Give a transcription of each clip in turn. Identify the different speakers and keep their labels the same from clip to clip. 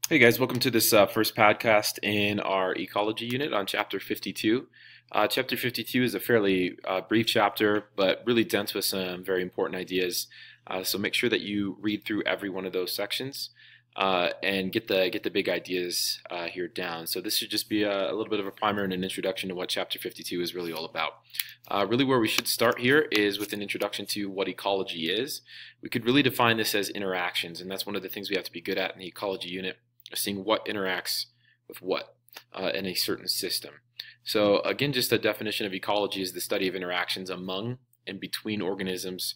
Speaker 1: Hey guys, welcome to this first podcast in our ecology unit on chapter 52. Chapter 52 is a fairly brief chapter, but really dense with some very important ideas. So make sure that you read through every one of those sections and get the big ideas here down. So this should just be a little bit of a primer and an introduction to what chapter 52 is really all about. Really where we should start here is with an introduction to what ecology is. We could really define this as interactions, and that's one of the things we have to be good at in the ecology unit, seeing what interacts with what in a certain system. So again, just a definition of ecology is the study of interactions among and between organisms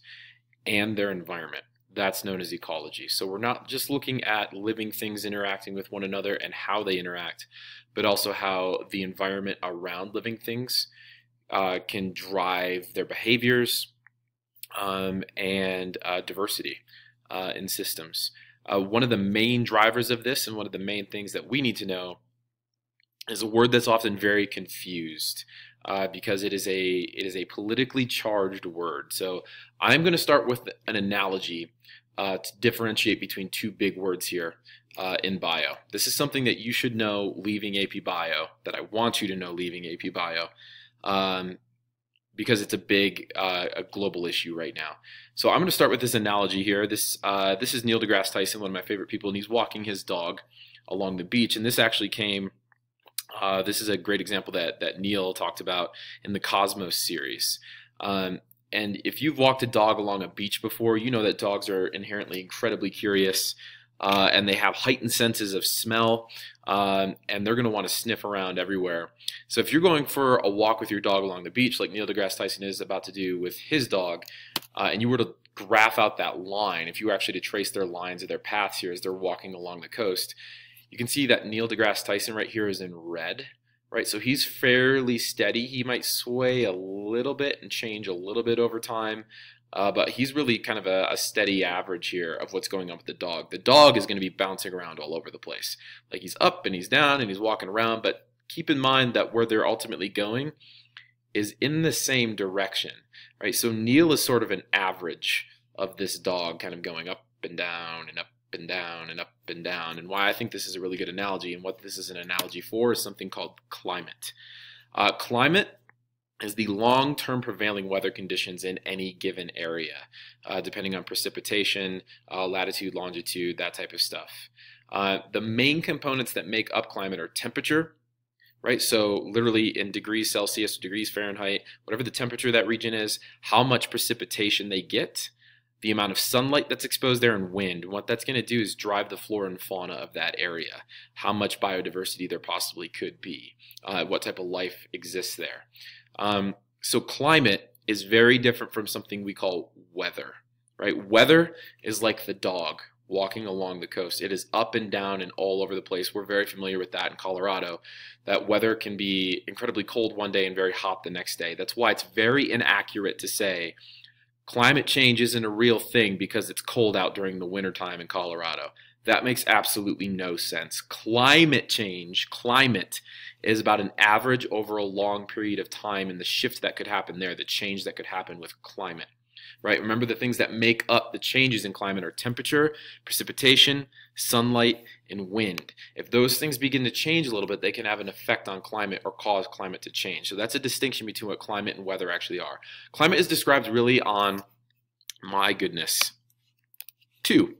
Speaker 1: and their environment. That's known as ecology. So we're not just looking at living things interacting with one another and how they interact, but also how the environment around living things can drive their behaviors and diversity in systems. One of the main drivers of this, and one of the main things that we need to know, is a word that's often very confused because it is a politically charged word. So I'm going to start with an analogy to differentiate between two big words here in bio. This is something that you should know leaving AP Bio, that I want you to know leaving AP Bio. Because it's a big a global issue right now. So I'm going to start with this analogy here. This is Neil deGrasse Tyson, one of my favorite people, and he's walking his dog along the beach. And this actually came, this is a great example that Neil talked about in the Cosmos series. And if you've walked a dog along a beach before, you know that dogs are inherently incredibly curious. And they have heightened senses of smell, and they're going to want to sniff around everywhere. So if you're going for a walk with your dog along the beach, like Neil deGrasse Tyson is about to do with his dog, and you were to graph out that line, if you were actually to trace their lines of their paths here as they're walking along the coast, you can see that Neil deGrasse Tyson right here is in red, right? So he's fairly steady. He might sway a little bit and change a little bit over time. But he's really kind of a steady average here of what's going on with the dog. The dog is going to be bouncing around all over the place. Like he's up and he's down and he's walking around, but keep in mind that where they're ultimately going is in the same direction, right? So Neil is sort of an average of this dog kind of going up and down and up and down and up and down. And why I think this is a really good analogy, and what this is an analogy for, is something called climate. Climate is the long-term prevailing weather conditions in any given area, depending on precipitation, latitude, longitude, that type of stuff. The main components that make up climate are temperature, right? So literally in degrees Celsius, degrees Fahrenheit, whatever the temperature of that region is, how much precipitation they get, the amount of sunlight that's exposed there, and wind. And what that's going to do is drive the flora and fauna of that area, how much biodiversity there possibly could be, what type of life exists there. So climate is very different from something we call weather, right? Weather is like the dog walking along the coast. It is up and down and all over the place. We're very familiar with that in Colorado, that weather can be incredibly cold one day and very hot the next day. That's why it's very inaccurate to say climate change isn't a real thing because it's cold out during the wintertime in Colorado. That makes absolutely no sense. Climate change, climate, is about an average over a long period of time, and the shift that could happen there, the change that could happen with climate, right? Remember, the things that make up the changes in climate are temperature, precipitation, sunlight, and wind. If those things begin to change a little bit, they can have an effect on climate or cause climate to change. So that's a distinction between what climate and weather actually are. Climate is described really on, my goodness, two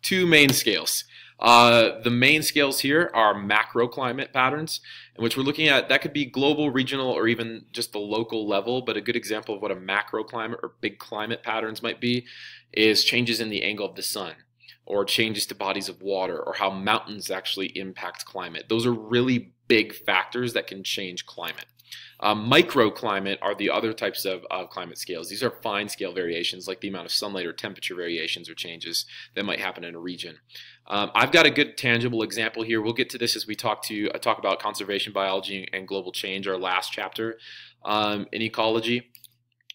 Speaker 1: main scales. The main scales here are macroclimate patterns, in which we're looking at, that could be global, regional, or even just the local level, but a good example of what a macroclimate or big climate patterns might be is changes in the angle of the sun, or changes to bodies of water, or how mountains actually impact climate. Those are really big factors that can change climate. Microclimate are the other types of climate scales. These are fine scale variations, like the amount of sunlight or temperature variations or changes that might happen in a region. I've got a good tangible example here. We'll get to this as we talk about conservation biology and global change, our last chapter in ecology.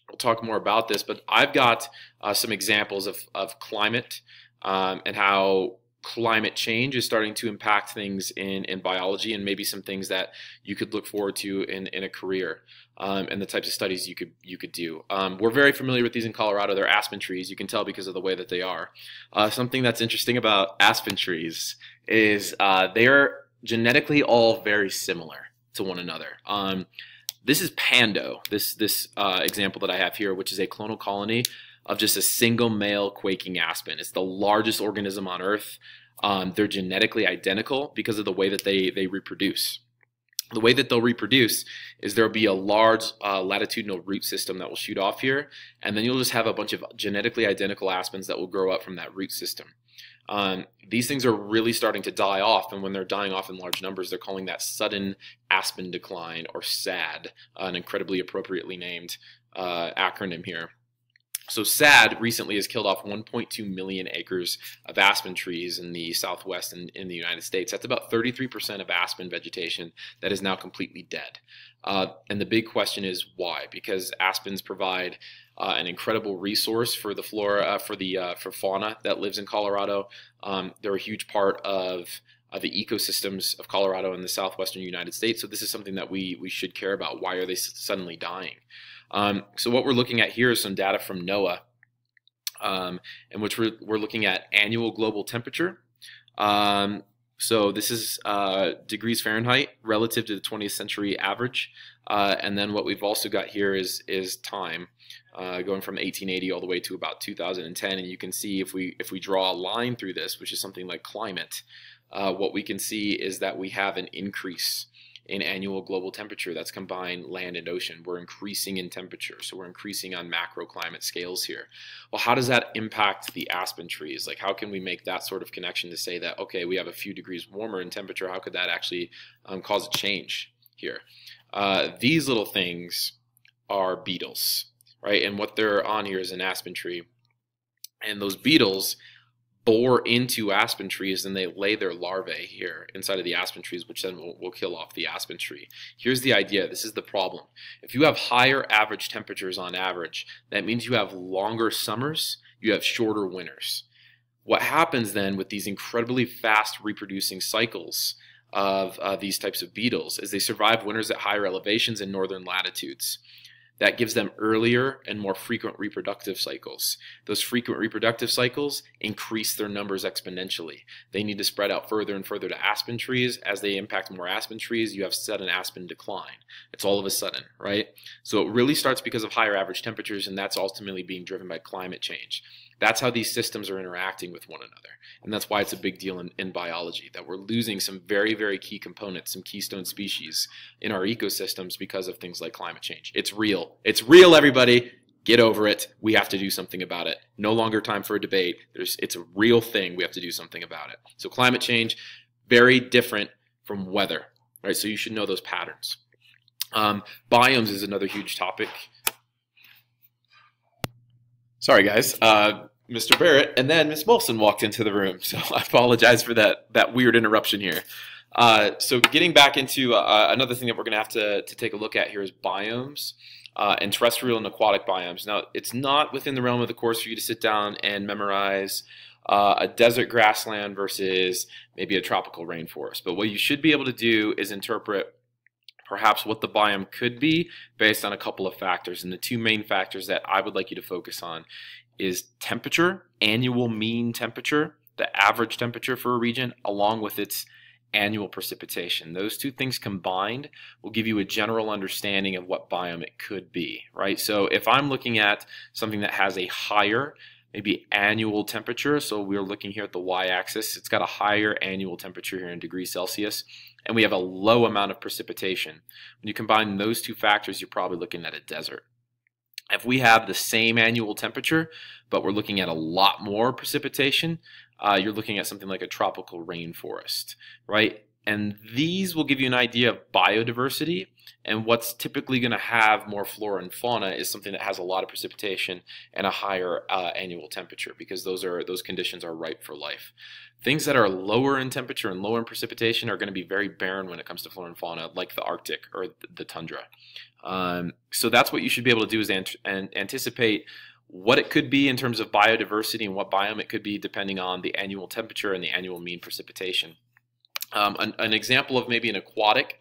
Speaker 1: We'll talk more about this, but I've got some examples of climate and how climate change is starting to impact things in biology, and maybe some things that you could look forward to in a career, and the types of studies you could do. We're very familiar with these in Colorado. They're aspen trees. You can tell because of the way that they are. Something that's interesting about aspen trees is they're genetically all very similar to one another. This is Pando, this example that I have here, which is a clonal colony of just a single male quaking aspen. It's the largest organism on Earth. They're genetically identical because of the way that they reproduce. The way that they'll reproduce is there'll be a large latitudinal root system that will shoot off here, and then you'll just have a bunch of genetically identical aspens that will grow up from that root system. These things are really starting to die off, and when they're dying off in large numbers, they're calling that sudden aspen decline, or SAD, an incredibly appropriately named acronym here. So SAD recently has killed off 1.2 million acres of aspen trees in the Southwest and in the United States. That's about 33% of aspen vegetation that is now completely dead. And the big question is why? Because aspens provide an incredible resource for the flora, for fauna that lives in Colorado. They're a huge part of the ecosystems of Colorado and the southwestern United States. So this is something that we should care about. Why are they suddenly dying? So what we're looking at here is some data from NOAA, in which we're looking at annual global temperature. So this is degrees Fahrenheit relative to the 20th century average. And then what we've also got here is time, going from 1880 all the way to about 2010. And you can see if we draw a line through this, which is something like climate, what we can see is that we have an increase in annual global temperature. That's combined land and ocean. We're increasing in temperature, so we're increasing on macroclimate scales here. Well, how does that impact the aspen trees? Like, how can we make that sort of connection to say that, okay, we have a few degrees warmer in temperature, how could that actually cause a change here? These little things are beetles, right? And what they're on here is an aspen tree, and those beetles bore into aspen trees, and they lay their larvae here inside of the aspen trees, which then will kill off the aspen tree. Here's the idea. This is the problem. If you have higher average temperatures on average, that means you have longer summers, you have shorter winters. What happens then with these incredibly fast reproducing cycles of these types of beetles is they survive winters at higher elevations in northern latitudes. That gives them earlier and more frequent reproductive cycles. Those frequent reproductive cycles increase their numbers exponentially. They need to spread out further and further to aspen trees. As they impact more aspen trees, you have sudden aspen decline. It's all of a sudden, right? So it really starts because of higher average temperatures, and that's ultimately being driven by climate change. That's how these systems are interacting with one another. And that's why it's a big deal in biology, that we're losing some very, very key components, some keystone species in our ecosystems because of things like climate change. It's real. It's real, everybody. Get over it. We have to do something about it. No longer time for a debate. It's a real thing. We have to do something about it. So climate change, very different from weather, right? So you should know those patterns. Biomes is another huge topic. Sorry, guys. Mr. Barrett and then Miss Molson walked into the room, so I apologize for that weird interruption here. So getting back into another thing that we're going to have to take a look at here is biomes and terrestrial and aquatic biomes. Now, it's not within the realm of the course for you to sit down and memorize a desert grassland versus maybe a tropical rainforest, but what you should be able to do is interpret perhaps what the biome could be based on a couple of factors. And the two main factors that I would like you to focus on is temperature, annual mean temperature, the average temperature for a region, along with its annual precipitation. Those two things combined will give you a general understanding of what biome it could be, right? So if I'm looking at something that has a higher, maybe annual temperature, so we're looking here at the y-axis, it's got a higher annual temperature here in degrees Celsius, and we have a low amount of precipitation. When you combine those two factors, you're probably looking at a desert. If we have the same annual temperature, but we're looking at a lot more precipitation, you're looking at something like a tropical rainforest, right? And these will give you an idea of biodiversity, and what's typically going to have more flora and fauna is something that has a lot of precipitation and a higher annual temperature, because those conditions are ripe for life. Things that are lower in temperature and lower in precipitation are going to be very barren when it comes to flora and fauna, like the Arctic or the tundra. So that's what you should be able to do, is anticipate what it could be in terms of biodiversity and what biome it could be depending on the annual temperature and the annual mean precipitation. An example of maybe an aquatic,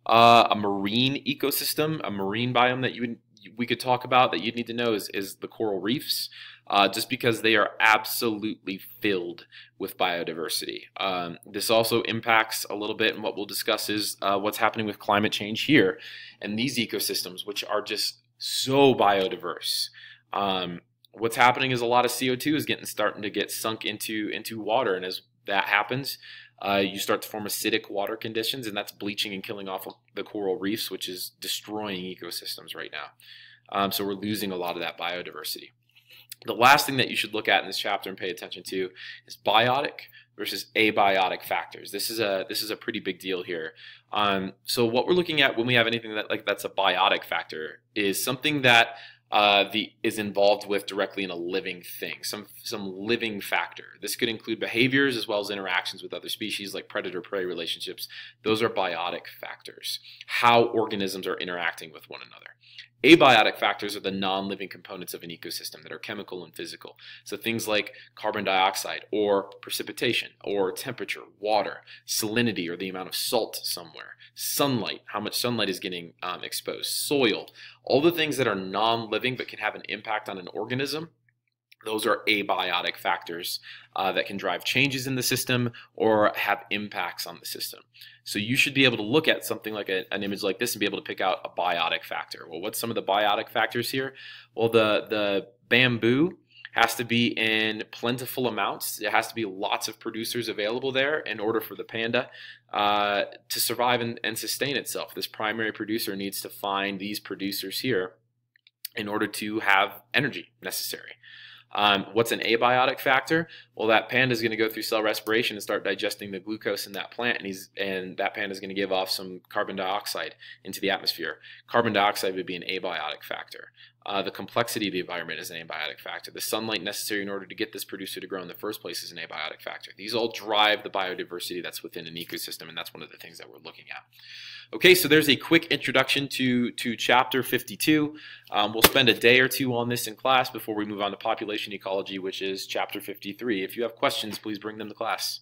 Speaker 1: a marine ecosystem, a marine biome that we could talk about that you'd need to know is the coral reefs, just because they are absolutely filled with biodiversity. This also impacts a little bit, and what we'll discuss is what's happening with climate change here and these ecosystems, which are just so biodiverse. What's happening is a lot of CO2 is starting to get sunk into water, and as that happens, you start to form acidic water conditions, and that's bleaching and killing off the coral reefs, which is destroying ecosystems right now. So we're losing a lot of that biodiversity. The last thing that you should look at in this chapter and pay attention to is biotic versus abiotic factors. This is a pretty big deal here. So what we're looking at when we have anything that's a biotic factor is something that is involved with directly in a living thing, some living factor. This could include behaviors as well as interactions with other species, like predator-prey relationships. Those are biotic factors, how organisms are interacting with one another. Abiotic factors are the non-living components of an ecosystem that are chemical and physical. So things like carbon dioxide or precipitation or temperature, water, salinity or the amount of salt somewhere, sunlight, how much sunlight is getting exposed, soil, all the things that are non-living but can have an impact on an organism. Those are abiotic factors that can drive changes in the system or have impacts on the system. So you should be able to look at something like an image like this and be able to pick out a biotic factor. Well, what's some of the biotic factors here? Well, the bamboo has to be in plentiful amounts. There has to be lots of producers available there in order for the panda to survive and sustain itself. This primary producer needs to find these producers here in order to have energy necessary. What's an abiotic factor? Well, that panda is going to go through cell respiration and start digesting the glucose in that plant, and that panda is going to give off some carbon dioxide into the atmosphere. Carbon dioxide would be an abiotic factor. The complexity of the environment is an abiotic factor. The sunlight necessary in order to get this producer to grow in the first place is an abiotic factor. These all drive the biodiversity that's within an ecosystem, and that's one of the things that we're looking at. Okay, so there's a quick introduction to chapter 52. We'll spend a day or two on this in class before we move on to population ecology, which is chapter 53. If you have questions, please bring them to class.